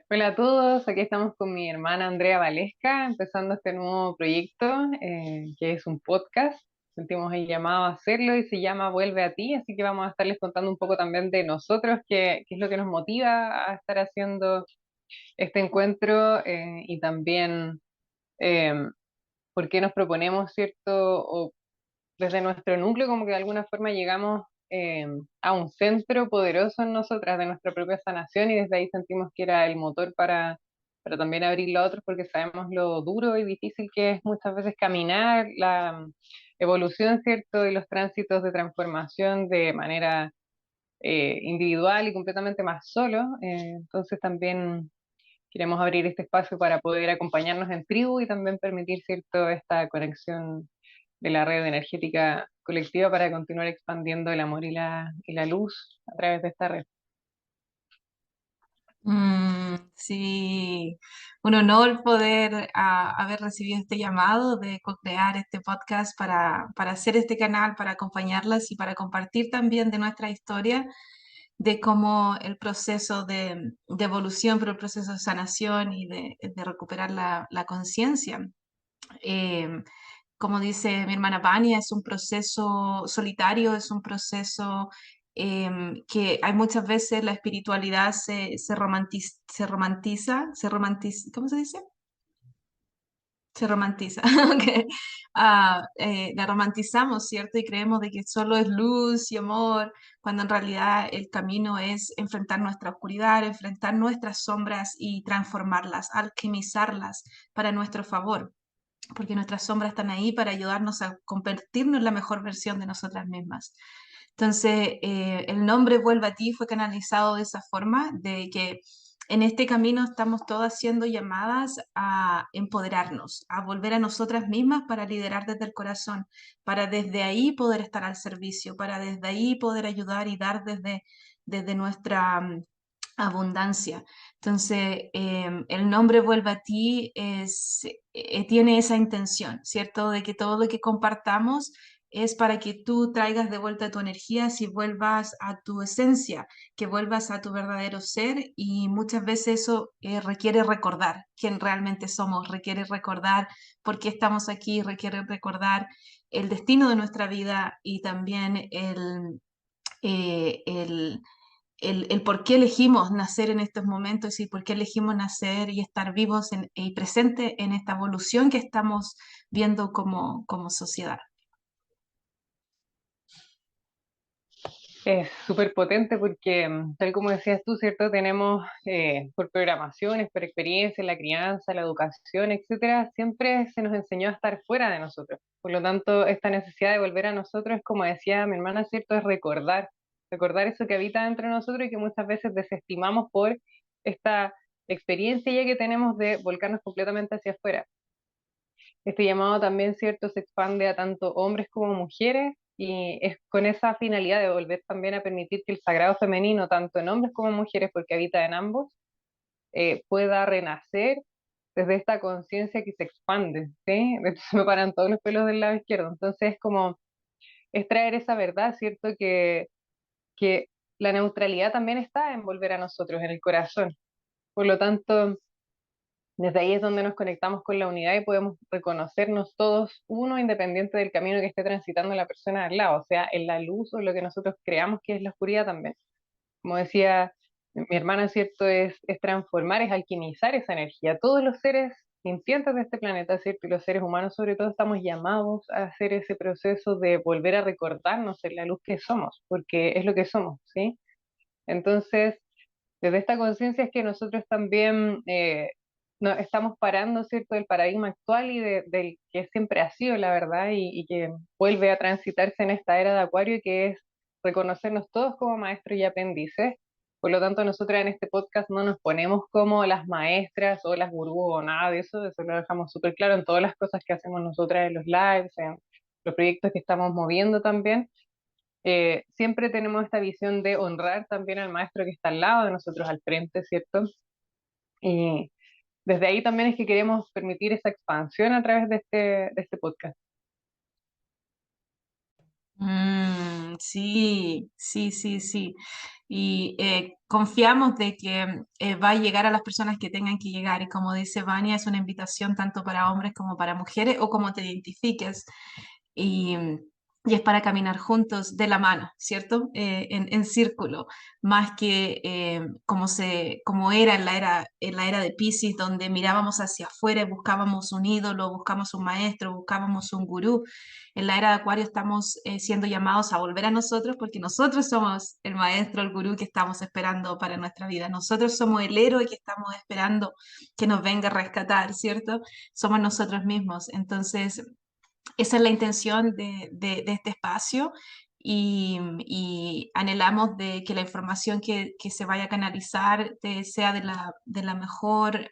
Hola a todos, aquí estamos con mi hermana Andrea Valesca, empezando este nuevo proyecto que es un podcast. Sentimos el llamado a hacerlo y se llama Vuelve a ti, así que vamos a estarles contando un poco también de nosotros, qué es lo que nos motiva a estar haciendo este encuentro y también eh, por qué nos proponemos, ¿cierto? O desde nuestro núcleo, como que de alguna forma llegamos a un centro poderoso en nosotras de nuestra propia sanación y desde ahí sentimos que era el motor para también abrirlo a otros porque sabemos lo duro y difícil que es muchas veces caminar, la evolución, ¿cierto? Y los tránsitos de transformación de manera individual y completamente más solo. Entonces también queremos abrir este espacio para poder acompañarnos en tribu y también permitir, ¿cierto?, esta conexión de la red energética colectiva para continuar expandiendo el amor y la luz a través de esta red. Sí, un honor poder haber recibido este llamado de co-crear este podcast para hacer este canal, para acompañarlas y para compartir también de nuestra historia, de cómo el proceso de evolución, pero el proceso de sanación y de recuperar la conciencia. Eh, como dice mi hermana Vania, es un proceso solitario, es un proceso que hay muchas veces la espiritualidad se romantiza, ¿cómo se dice? Se romantiza, ok. La romantizamos, ¿cierto? Y creemos de que solo es luz y amor, cuando en realidad el camino es enfrentar nuestra oscuridad, enfrentar nuestras sombras y transformarlas, alquimizarlas para nuestro favor, porque nuestras sombras están ahí para ayudarnos a convertirnos en la mejor versión de nosotras mismas. Entonces, el nombre Vuelve a ti fue canalizado de esa forma, de que en este camino estamos todas siendo llamadas a empoderarnos, a volver a nosotras mismas para liderar desde el corazón, para desde ahí poder estar al servicio, para desde ahí poder ayudar y dar desde nuestra abundancia. Entonces, el nombre Vuelve a ti tiene esa intención, ¿cierto? De que todo lo que compartamos es para que tú traigas de vuelta tu energía, si vuelvas a tu esencia, que vuelvas a tu verdadero ser y muchas veces eso requiere recordar quién realmente somos, requiere recordar por qué estamos aquí, requiere recordar el destino de nuestra vida y también eh, el, el por qué elegimos nacer en estos momentos y por qué elegimos nacer y estar vivos y presentes en esta evolución que estamos viendo como sociedad. Es súper potente porque, tal como decías tú, ¿cierto? Tenemos por programaciones, por experiencia, la crianza, la educación, etcétera, siempre se nos enseñó a estar fuera de nosotros. Por lo tanto, esta necesidad de volver a nosotros, como decía mi hermana, ¿cierto? Es recordar eso que habita dentro de nosotros y que muchas veces desestimamos por esta experiencia ya que tenemos de volcarnos completamente hacia afuera. Este llamado también, ¿cierto?, se expande a tanto hombres como mujeres y es con esa finalidad de volver también a permitir que el sagrado femenino, tanto en hombres como mujeres, porque habita en ambos, pueda renacer desde esta conciencia que se expande, ¿sí? De hecho, se me paran todos los pelos del lado izquierdo. Entonces, es como, es traer esa verdad, ¿cierto? Que la neutralidad también está en volver a nosotros, en el corazón. Por lo tanto, desde ahí es donde nos conectamos con la unidad y podemos reconocernos todos uno independiente del camino que esté transitando la persona al lado, o sea, en la luz o lo que nosotros creamos que es la oscuridad también. Como decía mi hermana, ¿cierto? Es transformar, es alquimizar esa energía. Todos los seres sintientes de este planeta, ¿cierto? Y los seres humanos sobre todo estamos llamados a hacer ese proceso de volver a recordarnos en la luz que somos, porque es lo que somos, ¿sí? Entonces, desde esta conciencia es que nosotros también estamos parando, ¿cierto?, del paradigma actual y del que siempre ha sido la verdad y que vuelve a transitarse en esta era de Acuario, que es reconocernos todos como maestros y aprendices. Por lo tanto, nosotras en este podcast no nos ponemos como las maestras o las gurús o nada de eso lo dejamos súper claro en todas las cosas que hacemos nosotras en los lives, en los proyectos que estamos moviendo también. Siempre tenemos esta visión de honrar también al maestro que está al lado de nosotros, al frente, ¿cierto? Y desde ahí también es que queremos permitir esa expansión a través de este podcast. Sí, sí, sí, sí. Y confiamos de que va a llegar a las personas que tengan que llegar. Y como dice Vania, es una invitación tanto para hombres como para mujeres o como te identifiques. Y, y es para caminar juntos de la mano, ¿cierto? En círculo, más que como era en la era de Piscis, donde mirábamos hacia afuera y buscábamos un ídolo, buscamos un maestro, buscábamos un gurú. En la era de Acuario estamos siendo llamados a volver a nosotros porque nosotros somos el maestro, el gurú que estamos esperando para nuestra vida. Nosotros somos el héroe que estamos esperando que nos venga a rescatar, ¿cierto? Somos nosotros mismos. Entonces, esa es la intención de este espacio y anhelamos de que la información que se vaya a canalizar sea de la mejor,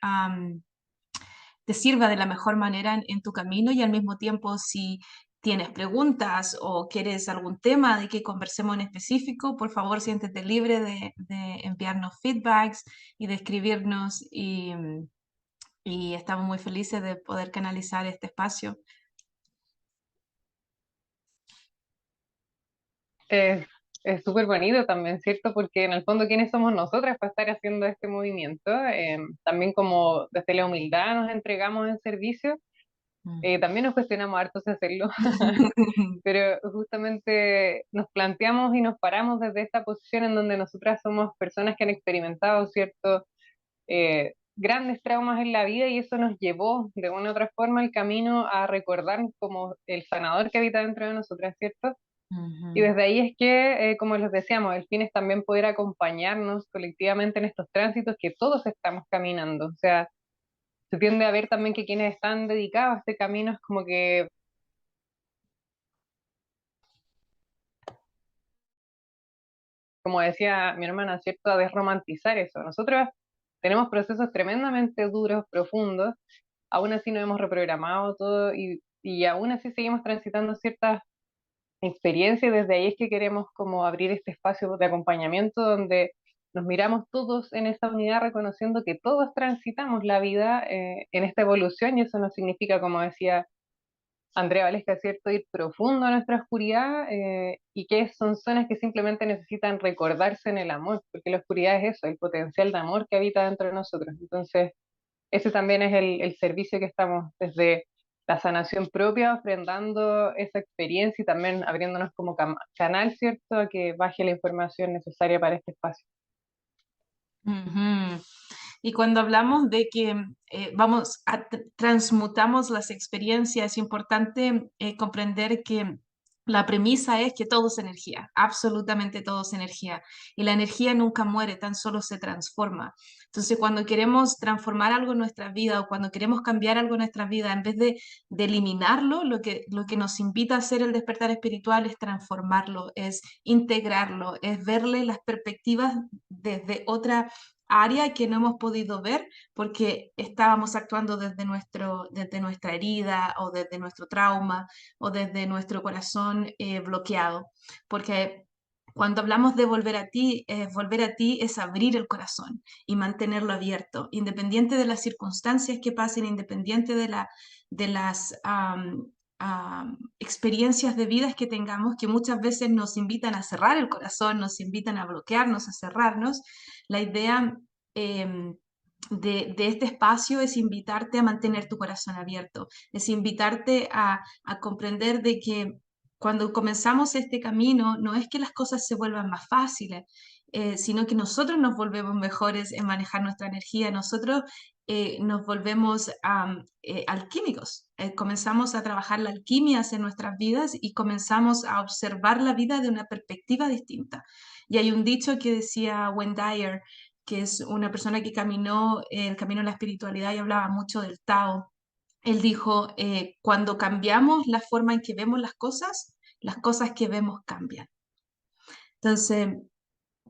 te sirva de la mejor manera en tu camino y al mismo tiempo si tienes preguntas o quieres algún tema de que conversemos en específico, por favor siéntete libre de enviarnos feedbacks y de escribirnos y estamos muy felices de poder canalizar este espacio. Es, es súper bonito también, ¿cierto? Porque en el fondo, ¿quiénes somos nosotras para estar haciendo este movimiento? También como desde la humildad nos entregamos en servicio, Mm. también nos cuestionamos harto si hacerlo, pero justamente nos planteamos y nos paramos desde esta posición en donde nosotras somos personas que han experimentado, ¿cierto? Grandes traumas en la vida y eso nos llevó de una u otra forma el camino a recordarnos como el sanador que habita dentro de nosotras, ¿cierto? Y Ujú. desde ahí es que, como les decíamos, el fin es también poder acompañarnos colectivamente en estos tránsitos que todos estamos caminando. O sea, se tiende a ver también que quienes están dedicados a este camino es como que, como decía mi hermana, ¿cierto?, a desromantizar eso. Nosotros tenemos procesos tremendamente duros, profundos, aún así no hemos reprogramado todo y aún así seguimos transitando ciertas experiencia y desde ahí es que queremos como abrir este espacio de acompañamiento donde nos miramos todos en esa unidad reconociendo que todos transitamos la vida en esta evolución y eso no significa, como decía Andrea Valesca, ¿cierto?, ir profundo a nuestra oscuridad y que son zonas que simplemente necesitan recordarse en el amor, porque la oscuridad es eso, el potencial de amor que habita dentro de nosotros. Entonces, ese también es el servicio que estamos desde la sanación propia, ofrendando esa experiencia y también abriéndonos como canal, ¿cierto?, a que baje la información necesaria para este espacio. Ujú. Y cuando hablamos de que transmutamos las experiencias, es importante comprender que la premisa es que todo es energía, absolutamente todo es energía. Y la energía nunca muere, tan solo se transforma. Entonces, cuando queremos transformar algo en nuestra vida o cuando queremos cambiar algo en nuestra vida, en vez de eliminarlo, lo que nos invita a hacer el despertar espiritual es transformarlo, es integrarlo, es verle las perspectivas desde otra área que no hemos podido ver porque estábamos actuando desde nuestra herida o desde nuestro trauma o desde nuestro corazón bloqueado. Porque cuando hablamos de volver a ti es abrir el corazón y mantenerlo abierto, independiente de las circunstancias que pasen, independiente de las experiencias de vidas que tengamos que muchas veces nos invitan a cerrar el corazón, nos invitan a bloquearnos, a cerrarnos. La idea de este espacio es invitarte a mantener tu corazón abierto, es invitarte a comprender de que cuando comenzamos este camino no es que las cosas se vuelvan más fáciles, sino que nosotros nos volvemos mejores en manejar nuestra energía, nosotros nos volvemos alquímicos, comenzamos a trabajar la alquimia en nuestras vidas y comenzamos a observar la vida de una perspectiva distinta. Y hay un dicho que decía Wayne Dyer, que es una persona que caminó el camino de la espiritualidad y hablaba mucho del Tao. Él dijo, cuando cambiamos la forma en que vemos las cosas que vemos cambian. Entonces,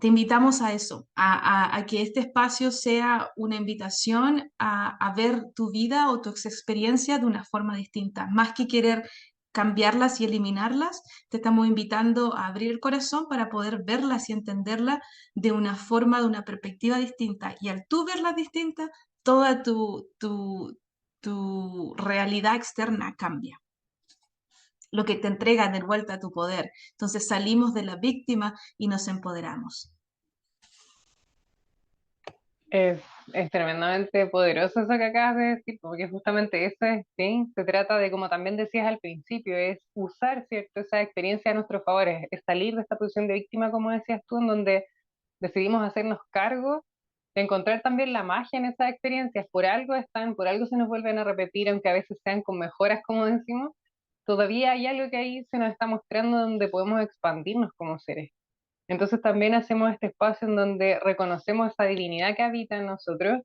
te invitamos a eso, a que este espacio sea una invitación a ver tu vida o tus experiencias de una forma distinta. Más que querer cambiarlas y eliminarlas, te estamos invitando a abrir el corazón para poder verlas y entenderlas de una forma, de una perspectiva distinta. Y al tú verlas distintas, toda tu realidad externa cambia. lo que te entrega de vuelta tu poder. Entonces salimos de la víctima y nos empoderamos. Es, es tremendamente poderoso eso que acabas de decir, porque justamente eso es, sí, se trata de, como también decías al principio, es usar, ¿cierto?, esa experiencia a nuestro favor, es salir de esta posición de víctima, como decías tú, en donde decidimos hacernos cargo de encontrar también la magia en esas experiencias. Por algo están, por algo se nos vuelven a repetir, aunque a veces sean con mejoras, como decimos, todavía hay algo que ahí se nos está mostrando donde podemos expandirnos como seres. Entonces también hacemos este espacio en donde reconocemos esa divinidad que habita en nosotros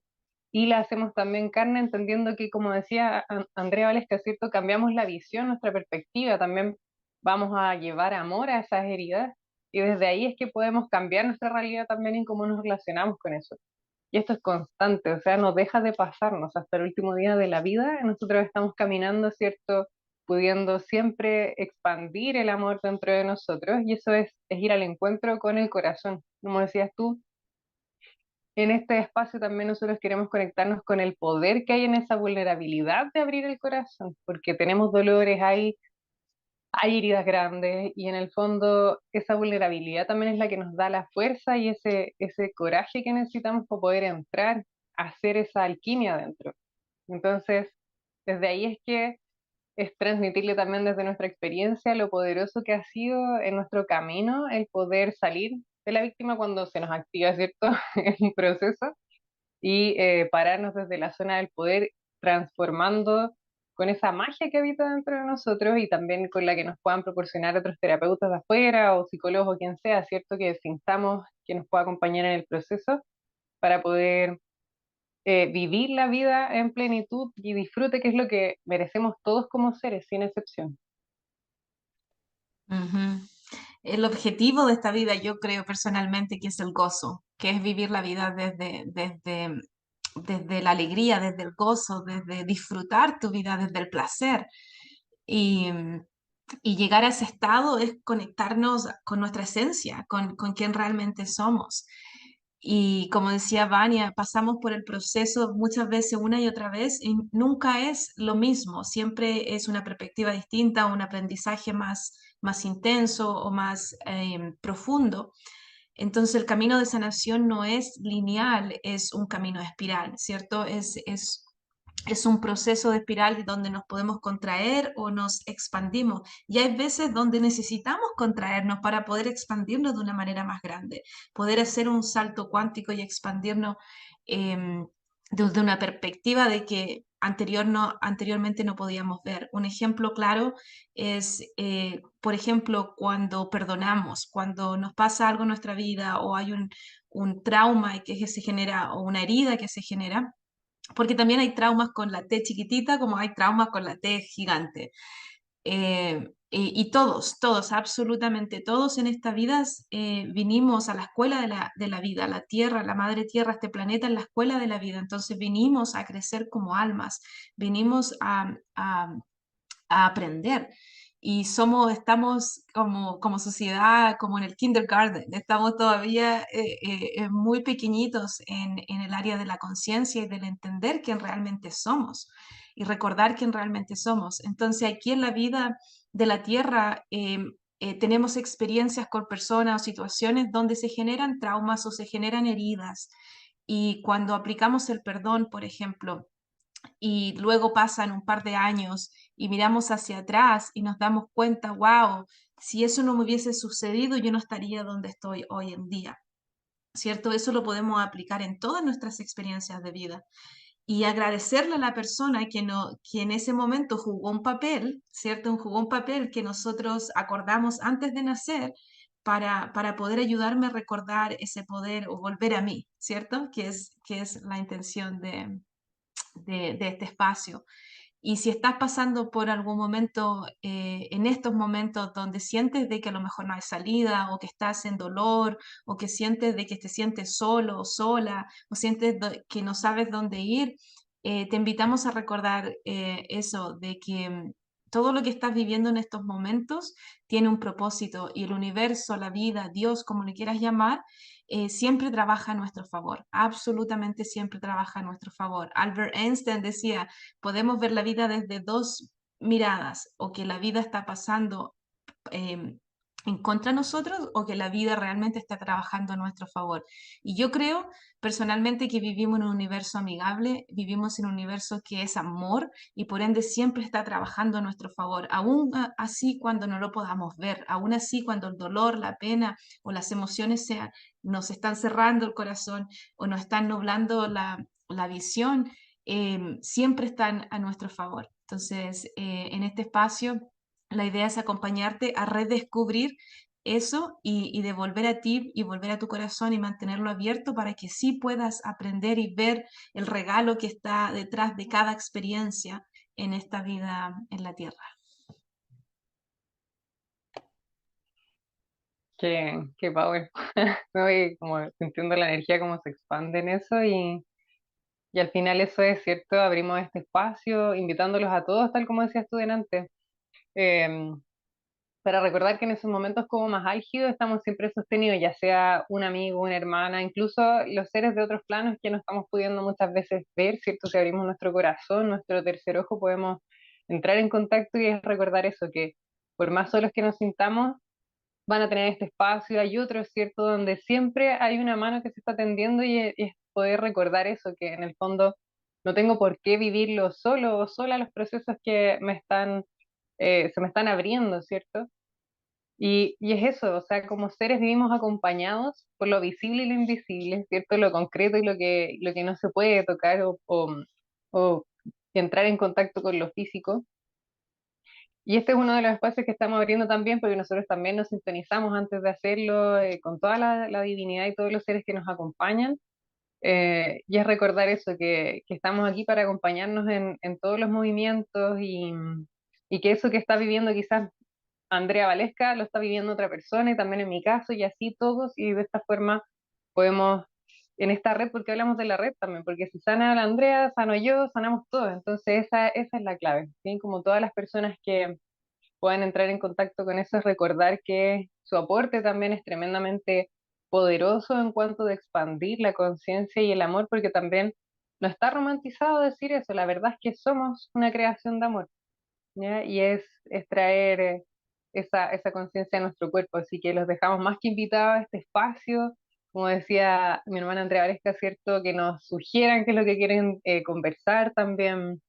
y la hacemos también carne, entendiendo que, como decía Andrea Valesca, ¿cierto? Cambiamos la visión, nuestra perspectiva, también vamos a llevar amor a esas heridas y desde ahí es que podemos cambiar nuestra realidad también en cómo nos relacionamos con eso. Y esto es constante, o sea, no deja de pasarnos hasta el último día de la vida. Nosotros estamos caminando, ¿cierto? Pudiendo siempre expandir el amor dentro de nosotros y eso es ir al encuentro con el corazón. Como decías tú, en este espacio también nosotros queremos conectarnos con el poder que hay en esa vulnerabilidad de abrir el corazón, porque tenemos dolores, hay heridas grandes y en el fondo esa vulnerabilidad también es la que nos da la fuerza y ese coraje que necesitamos para poder entrar a hacer esa alquimia dentro. Entonces, desde ahí es que es transmitirle también desde nuestra experiencia lo poderoso que ha sido en nuestro camino el poder salir de la víctima cuando se nos activa, ¿cierto? El proceso y pararnos desde la zona del poder, transformando con esa magia que habita dentro de nosotros y también con la que nos puedan proporcionar otros terapeutas de afuera o psicólogos o quien sea, ¿cierto? Que sintamos que nos pueda acompañar en el proceso para poder vivir la vida en plenitud y disfrute, que es lo que merecemos todos como seres, sin excepción. Ujú. El objetivo de esta vida, yo creo personalmente que es el gozo, que es vivir la vida desde la alegría, desde el gozo, desde disfrutar tu vida, desde el placer. Y, y llegar a ese estado es conectarnos con nuestra esencia, con quien realmente somos. Y como decía Vania, pasamos por el proceso muchas veces, una y otra vez, y nunca es lo mismo, siempre es una perspectiva distinta, un aprendizaje más intenso o más profundo. Entonces el camino de sanación no es lineal, es un camino de espiral, ¿cierto? Es un proceso de espiral donde nos podemos contraer o nos expandimos. Y hay veces donde necesitamos contraernos para poder expandirnos de una manera más grande, poder hacer un salto cuántico y expandirnos desde una perspectiva de que anteriormente no podíamos ver. Un ejemplo claro es, por ejemplo, cuando perdonamos, cuando nos pasa algo en nuestra vida o hay un trauma que se genera o una herida que se genera, porque también hay traumas con la T chiquitita como hay traumas con la T gigante. Y todos, absolutamente todos en esta vida vinimos a la escuela de la vida, la tierra, la madre tierra, este planeta es la escuela de la vida. Entonces vinimos a crecer como almas, vinimos a aprender. Y estamos como sociedad, como en el kindergarten, estamos todavía muy pequeñitos en el área de la conciencia y del entender quién realmente somos y recordar quién realmente somos. Entonces aquí en la vida de la tierra tenemos experiencias con personas o situaciones donde se generan traumas o se generan heridas. Y cuando aplicamos el perdón, por ejemplo, y luego pasan un par de años y miramos hacia atrás y nos damos cuenta, wow, si eso no me hubiese sucedido, yo no estaría donde estoy hoy en día, ¿cierto? Eso lo podemos aplicar en todas nuestras experiencias de vida y agradecerle a la persona que en ese momento jugó un papel, ¿cierto? Jugó un papel que nosotros acordamos antes de nacer para poder ayudarme a recordar ese poder o volver a mí, ¿cierto? Que es la intención de este espacio. Y si estás pasando por algún momento, en estos momentos donde sientes de que a lo mejor no hay salida, o que estás en dolor, o que sientes de que te sientes solo o sola, o sientes que no sabes dónde ir, te invitamos a recordar eso, de que todo lo que estás viviendo en estos momentos tiene un propósito y el universo, la vida, Dios, como le quieras llamar, siempre trabaja a nuestro favor, absolutamente siempre trabaja a nuestro favor. Albert Einstein decía, podemos ver la vida desde dos miradas, o que la vida está pasando en contra de nosotros o que la vida realmente está trabajando a nuestro favor. Y yo creo personalmente que vivimos en un universo amigable, vivimos en un universo que es amor y por ende siempre está trabajando a nuestro favor, aún así cuando no lo podamos ver, aún así cuando el dolor, la pena o las emociones nos están cerrando el corazón o nos están nublando la visión, siempre están a nuestro favor. Entonces, en este espacio la idea es acompañarte a redescubrir eso y de volver a ti y volver a tu corazón y mantenerlo abierto para que sí puedas aprender y ver el regalo que está detrás de cada experiencia en esta vida en la tierra. Qué power. Me voy como sintiendo la energía como se expande en eso y al final eso es cierto, abrimos este espacio invitándolos a todos, tal como decías tú delante, eh, para recordar que en esos momentos como más álgidos estamos siempre sostenidos, ya sea un amigo, una hermana, incluso los seres de otros planos que no estamos pudiendo muchas veces ver, ¿cierto? Si abrimos nuestro corazón, nuestro tercer ojo, podemos entrar en contacto y es recordar eso, que por más solos que nos sintamos, van a tener este espacio, hay otro, ¿cierto? Donde siempre hay una mano que se está tendiendo y es poder recordar eso, que en el fondo no tengo por qué vivirlo solo o sola los procesos que se me están abriendo, ¿cierto? Y es eso, o sea, como seres vivimos acompañados por lo visible y lo invisible, ¿cierto? Lo concreto y lo que no se puede tocar o entrar en contacto con lo físico. Y este es uno de los espacios que estamos abriendo también, porque nosotros también nos sintonizamos antes de hacerlo con toda la divinidad y todos los seres que nos acompañan. Y es recordar eso, que estamos aquí para acompañarnos en todos los movimientos y que eso que está viviendo quizás Andrea Valesca lo está viviendo otra persona y también en mi caso y así todos y de esta forma podemos en esta red, porque hablamos de la red también, porque si sana la Andrea, sano yo, sanamos todos, entonces esa es la clave, ¿sí? Como todas las personas que puedan entrar en contacto con eso, es recordar que su aporte también es tremendamente poderoso en cuanto de expandir la conciencia y el amor, porque también no está romantizado decir eso, la verdad es que somos una creación de amor. ¿Ya? Y es traer esa conciencia a nuestro cuerpo. Así que los dejamos más que invitados a este espacio. Como decía mi hermana Andrea Varesca, ¿cierto? Que nos sugieran qué es lo que quieren conversar también,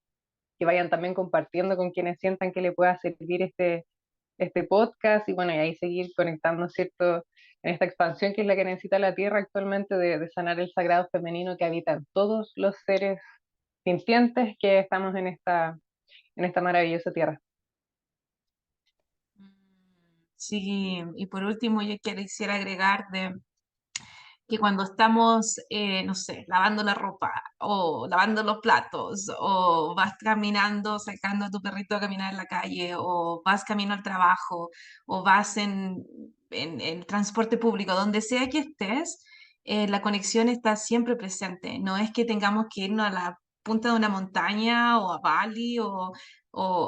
que vayan también compartiendo con quienes sientan que le pueda servir este podcast y bueno, y ahí seguir conectando, ¿cierto? En esta expansión que es la que necesita la Tierra actualmente de sanar el sagrado femenino que habita en todos los seres sintientes que estamos en esta maravillosa Tierra. Sí, y por último yo quisiera agregar que cuando estamos, no sé, lavando la ropa o lavando los platos o vas caminando, sacando a tu perrito a caminar en la calle o vas camino al trabajo o vas en transporte público, donde sea que estés, la conexión está siempre presente. No es que tengamos que irnos a la punta de una montaña o a Bali o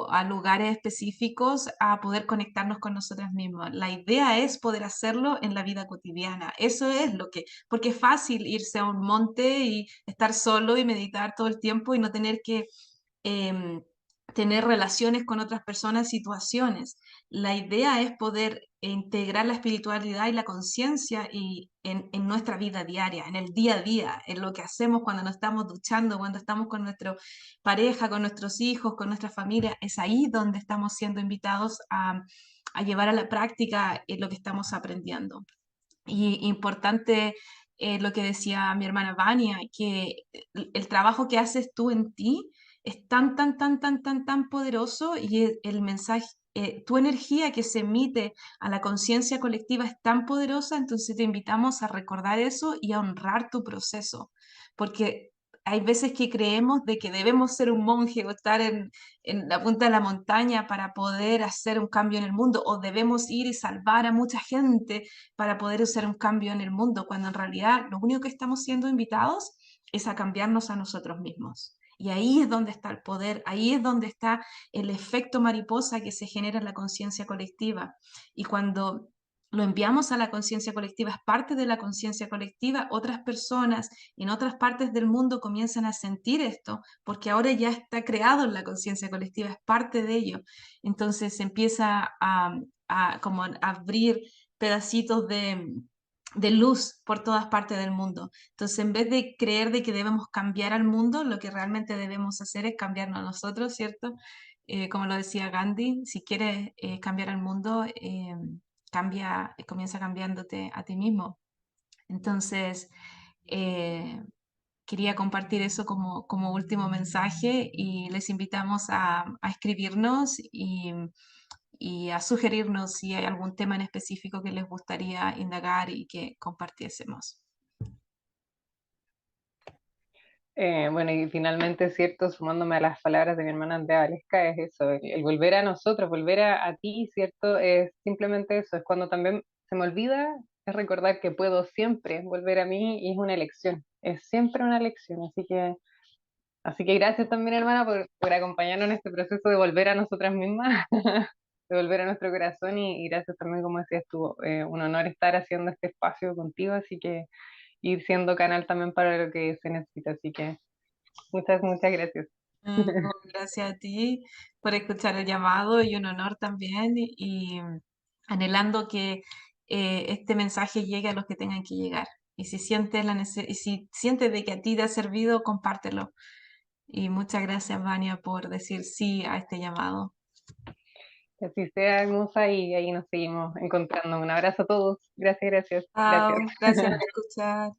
a lugares específicos a poder conectarnos con nosotras mismas. La idea es poder hacerlo en la vida cotidiana. Eso es lo que, porque es fácil irse a un monte y estar solo y meditar todo el tiempo y no tener que em, tener relaciones con otras personas, situaciones. La idea es poder integrar la espiritualidad y la conciencia y en nuestra vida diaria, en el día a día, en lo que hacemos cuando nos estamos duchando, cuando estamos con nuestra pareja, con nuestros hijos, con nuestra familia. Es ahí donde estamos siendo invitados a llevar a la práctica lo que estamos aprendiendo. Y importante lo que decía mi hermana Vania, que el trabajo que haces tú en ti es tan, tan, tan, tan, tan, tan poderoso y el mensaje, tu energía que se emite a la conciencia colectiva es tan poderosa, entonces te invitamos a recordar eso y a honrar tu proceso, porque hay veces que creemos de que debemos ser un monje o estar en la punta de la montaña para poder hacer un cambio en el mundo, o debemos ir y salvar a mucha gente para poder hacer un cambio en el mundo, cuando en realidad lo único que estamos siendo invitados es a cambiarnos a nosotros mismos. Y ahí es donde está el poder, ahí es donde está el efecto mariposa que se genera en la conciencia colectiva. Y cuando lo enviamos a la conciencia colectiva, es parte de la conciencia colectiva, otras personas en otras partes del mundo comienzan a sentir esto, porque ahora ya está creado en la conciencia colectiva, es parte de ello. Entonces se empieza a como a abrir pedacitos de luz por todas partes del mundo. Entonces, en vez de creer de que debemos cambiar al mundo, lo que realmente debemos hacer es cambiarnos a nosotros, ¿cierto? Como lo decía Gandhi, si quieres cambiar al mundo, cambia, comienza cambiándote a ti mismo. Entonces, eh, quería compartir eso como último mensaje y les invitamos a escribirnos y a sugerirnos si hay algún tema en específico que les gustaría indagar y que compartiésemos. Bueno, y finalmente, cierto, sumándome a las palabras de mi hermana Andrea Valesca, es eso, el volver a nosotros, volver a ti, cierto, es simplemente eso, es cuando también se me olvida, es recordar que puedo siempre volver a mí y es una elección, es siempre una elección, así que gracias también, hermana, por acompañarnos en este proceso de volver a nosotras mismas, de volver a nuestro corazón y gracias también, como decías tú, un honor estar haciendo este espacio contigo, así que ir siendo canal también para lo que se necesita, así que... Muchas gracias. No, gracias a ti por escuchar el llamado y un honor también y anhelando que este mensaje llegue a los que tengan que llegar. Y si sientes y si sientes de que a ti te ha servido, compártelo. Y muchas gracias, Vania, por decir sí a este llamado. Que así sea, hermosa, y ahí nos seguimos encontrando. Un abrazo a todos. Gracias, gracias, gracias. Chao, gracias por escuchar.